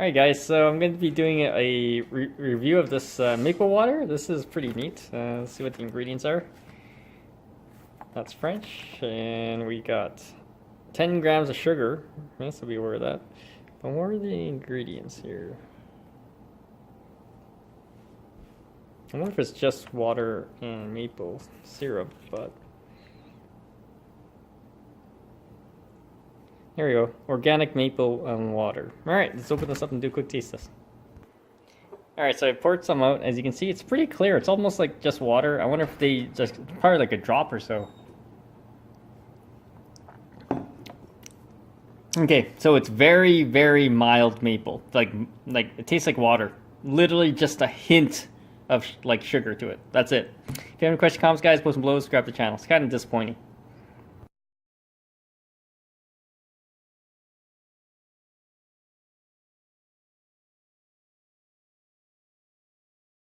Alright guys, so I'm going to be doing a review of this maple water. This is pretty neat. Let's see what the ingredients are. That's French, and we got 10 grams of sugar. Okay, so be aware of that. But what are the ingredients here? I wonder if it's just water and maple syrup, but... Here we go. Organic maple and water. Alright, let's open this up and do a quick taste test. Alright, so I poured some out. As you can see, it's pretty clear. It's almost like just water. I wonder if they just... probably like a drop or so. Okay, so it's very, very mild maple. Like it tastes like water. Literally just a hint of like sugar to it. That's it. If you have any questions, comments, guys, post them below. Subscribe to the channel. It's kind of disappointing.